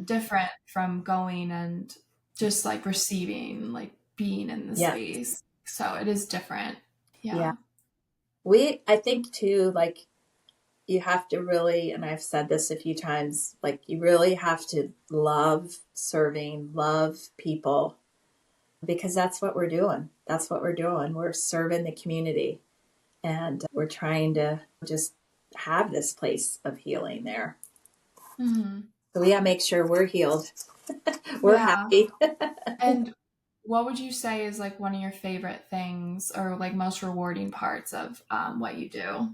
different from going and just like receiving, like being in the space. So it is different. Yeah. I think too, like, you have to really, and I've said this a few times, like, you really have to love serving, love people, because that's what we're doing. That's what we're doing. We're serving the community, and we're trying to just have this place of healing there. So we gotta make sure we're healed. We're happy. And what would you say is like one of your favorite things or like most rewarding parts of what you do?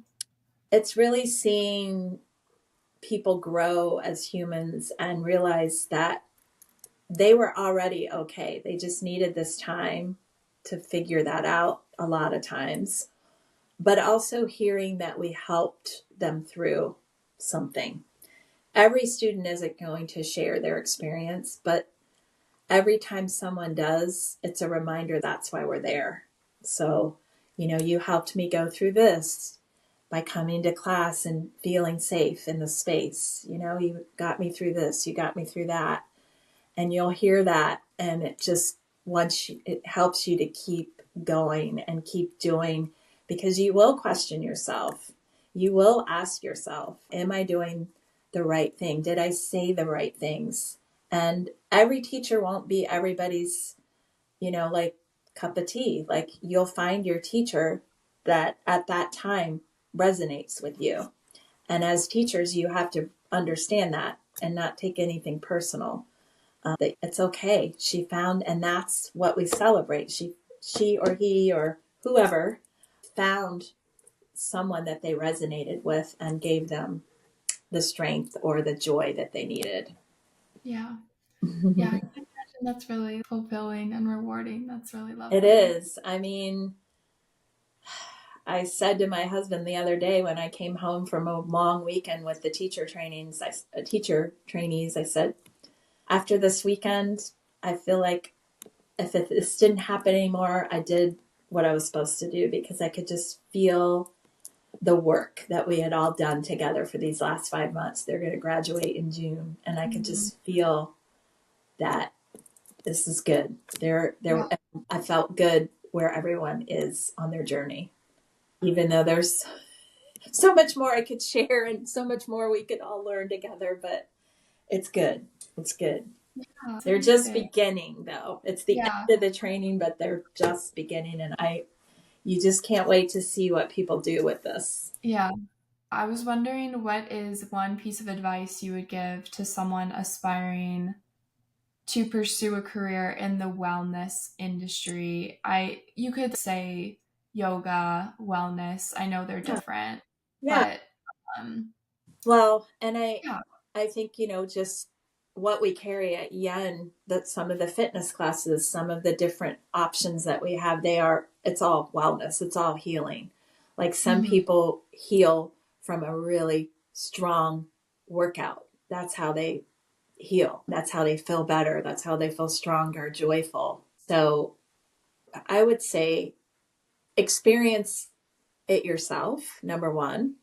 It's really seeing people grow as humans and realize that they were already okay. They just needed this time to figure that out a lot of times. But also hearing that we helped them through something. Every student isn't going to share their experience, but every time someone does, it's a reminder that's why we're there. So, you helped me go through this by coming to class and feeling safe in the space. You got me through this, you got me through that. And you'll hear that, and it just it helps you to keep going and keep doing, because you will question yourself. You will ask yourself, am I doing the right thing? Did I say the right things? And every teacher won't be everybody's, like, cup of tea. Like, you'll find your teacher that at that time resonates with you. And as teachers, you have to understand that and not take anything personal. That it's okay. She found, and that's what we celebrate. She or he or whoever found someone that they resonated with and gave them the strength or the joy that they needed. Yeah. Yeah, I can imagine that's really fulfilling and rewarding. That's really lovely. It is. I mean, I said to my husband the other day when I came home from a long weekend with the teacher trainees, I said, after this weekend, I feel like if this didn't happen anymore, I did what I was supposed to do, because I could just feel the work that we had all done together for these last 5 months. They're going to graduate in June, and I could just feel that this is good. I felt good where everyone is on their journey, even though there's so much more I could share and so much more we could all learn together, but it's good. It's good. Yeah, they're just beginning, though. It's the end of the training, but they're just beginning, and you just can't wait to see what people do with this. Yeah. I was wondering, what is one piece of advice you would give to someone aspiring to pursue a career in the wellness industry? You could say yoga, wellness. I know they're different, but well, and I think, just what we carry at Yen, that some of the fitness classes, some of the different options that we have, it's all wellness. It's all healing. Like, some people heal from a really strong workout. That's how they heal. That's how they feel better. That's how they feel stronger, joyful. So I would say experience it yourself, number one.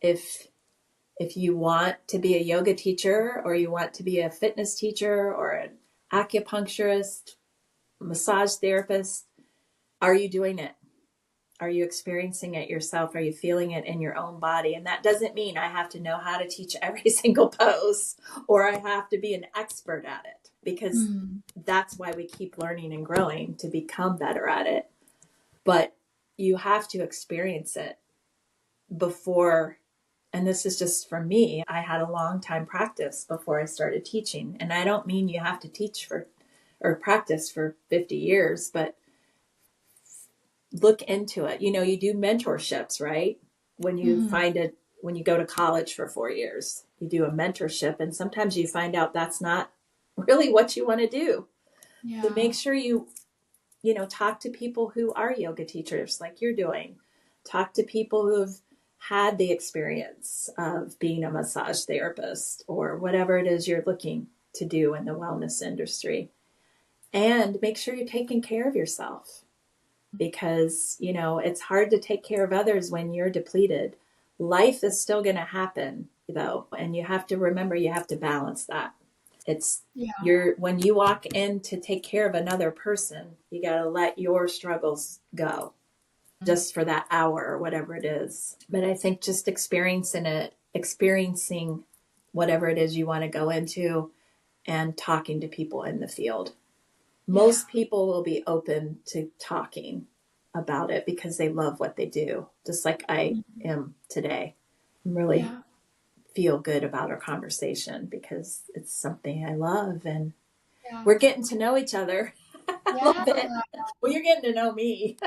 If you want to be a yoga teacher, or you want to be a fitness teacher, or an acupuncturist, massage therapist, are you doing it? Are you experiencing it yourself? Are you feeling it in your own body? And that doesn't mean I have to know how to teach every single pose, or I have to be an expert at it, because that's why we keep learning and growing, to become better at it. But you have to experience it before and this is just for me, I had a long time practice before I started teaching. And I don't mean you have to teach for or practice for 50 years, but look into it. You know, you do mentorships, right? When you find it, when you go to college for 4 years, you do a mentorship, and sometimes you find out that's not really what you want to do. Yeah. So make sure you know, talk to people who are yoga teachers like you're doing. Talk to people who've had the experience of being a massage therapist or whatever it is you're looking to do in the wellness industry. And make sure you're taking care of yourself, because, you know, it's hard to take care of others when you're depleted. Life is still going to happen, though, and you have to remember you have to balance that. It's when you walk in to take care of another person, you got to let your struggles go just for that hour or whatever it is. But I think just experiencing whatever it is you want to go into and talking to people in the field. Most people will be open to talking about it because they love what they do, just like I am today. I'm really feel good about our conversation because it's something I love, and we're getting to know each other a little bit. Well, you're getting to know me.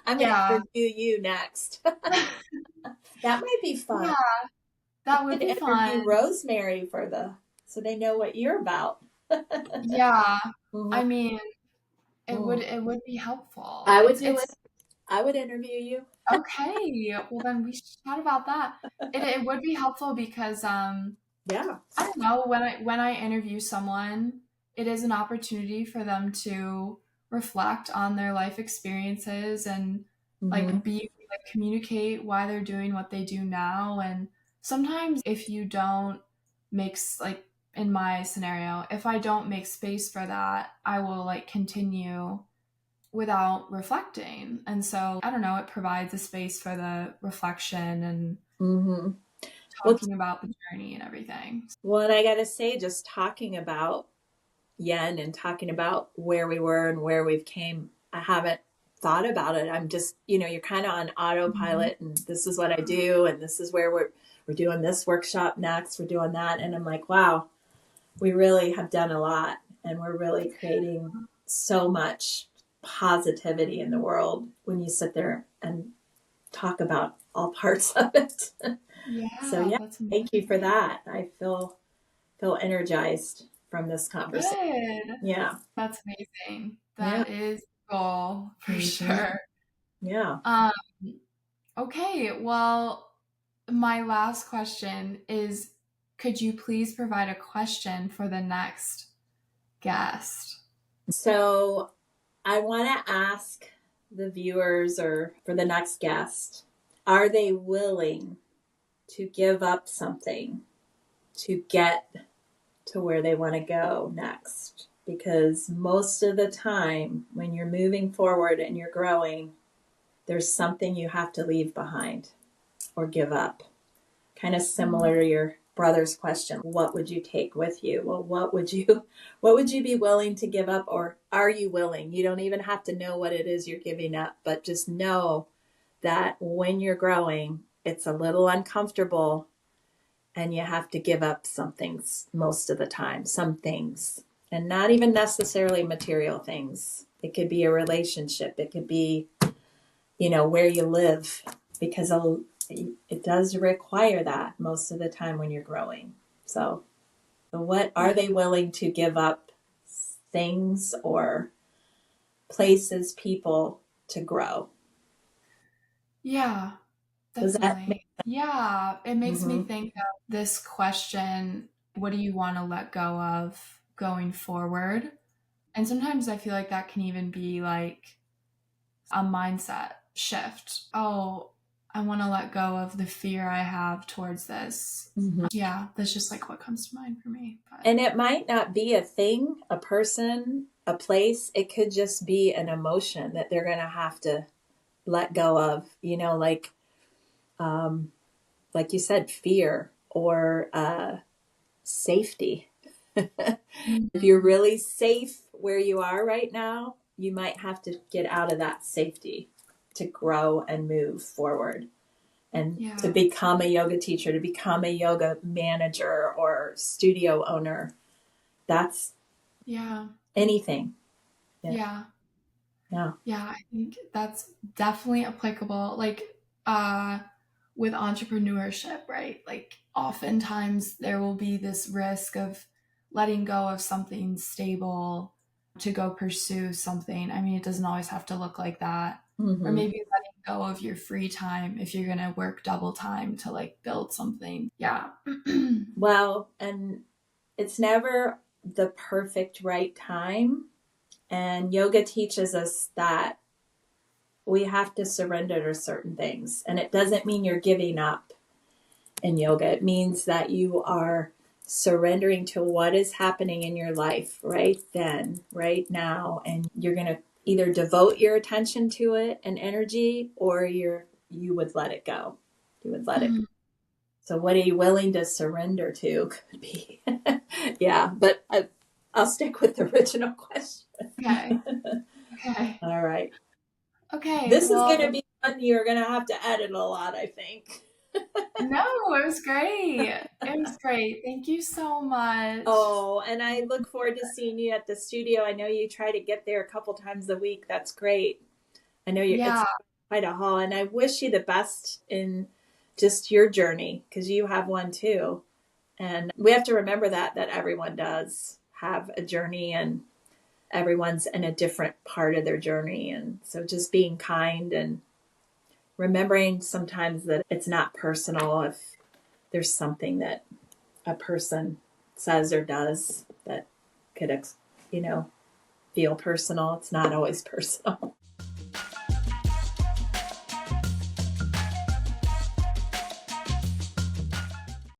I'm going to interview you next. That might be fun. Yeah, that would be Interview fun. Rosemary so they know what you're about. Yeah. Mhm. I mean, it would be helpful. I would do It's it. I would interview you. okay. Well, then we should chat about that. It would be helpful because Yeah. I don't know, when I interview someone, it is an opportunity for them to reflect on their life experiences and Mm-hmm. communicate why they're doing what they do now. And sometimes if you don't like in my scenario, if I don't make space for that, I will like continue without reflecting. And so I don't know, it provides a space for the reflection and Mm-hmm. Well, talking about the journey and everything. what I got to say, just talking about yen and talking about where we were and where we've came, I haven't thought about it. I'm just, you know, you're kind of on autopilot, and this is what I do, and this is where we're doing this workshop next, we're doing that, and I'm like, wow, we really have done a lot, and we're really creating so much positivity in the world when you sit there and talk about all parts of it. So Yeah, yeah, that's thank you for amazing. that. I feel energized from this conversation. Good. Yeah. That's amazing. Yeah. That is the goal for Mm-hmm. sure. Yeah. Um, okay, well, my last question is, could you please provide a question for the next guest? So I want to ask the viewers, or for the next guest, are they willing to give up something to get to where they want to go next? Because most of the time, when you're moving forward and you're growing, there's something you have to leave behind or give up. Kind of similar to your brother's question, what would you take with you? Well, what would you be willing to give up, or are you willing? You don't even have to know what it is you're giving up, but just know that when you're growing, it's a little uncomfortable, and you have to give up some things most of the time, some things, and not even necessarily material things. It could be a relationship. It could be, you know, where you live, because it does require that most of the time when you're growing. So what are they willing to give up, things or places, people, to grow? Yeah, Does that make definitely. Yeah, it makes me mm-hmm. think of this question, what do you want to let go of going forward? And sometimes I feel like that can even be like a mindset shift. Oh, I want to let go of the fear I have towards this. Mm-hmm. Yeah, that's just like what comes to mind for me. But And it might not be a thing, a person, a place. It could just be an emotion that they're going to have to let go of, you know, um, like you said, fear or safety. If you're Mhm. really safe where you are right now, you might have to get out of that safety to grow and move forward. And Yeah. to become a yoga teacher, to become a yoga manager or studio owner, that's anything. Yeah. Yeah. Yeah, I think that's definitely applicable. Like, with entrepreneurship, right? Like, oftentimes there will be this risk of letting go of something stable to go pursue something. I mean, it doesn't always have to look like that. Or maybe letting go of your free time if you're going to work double time to like build something. Yeah. Well, and it's never the perfect right time. And yoga teaches us that we have to surrender to certain things. And it doesn't mean you're giving up in yoga. It means that you are surrendering to what is happening in your life right then, right now. And you're going to either devote your attention to it and energy, or you would let it go. You would let it go. So what are you willing to surrender to could be. Yeah, but I'll stick with the original question. Okay. All right. Okay. This is Well, going to be fun. You're going to have to edit a lot, I think. no, it was great. It was great. Thank you so much. Oh, and I look forward to seeing you at the studio. I know you try to get there a couple times a week. That's great. I know it's quite a haul, and I wish you the best in just your journey, because you have one too. And we have to remember that everyone does have a journey, and everyone's in a different part of their journey. And so just being kind and remembering sometimes that it's not personal if there's something that a person says or does that could, feel personal. It's not always personal.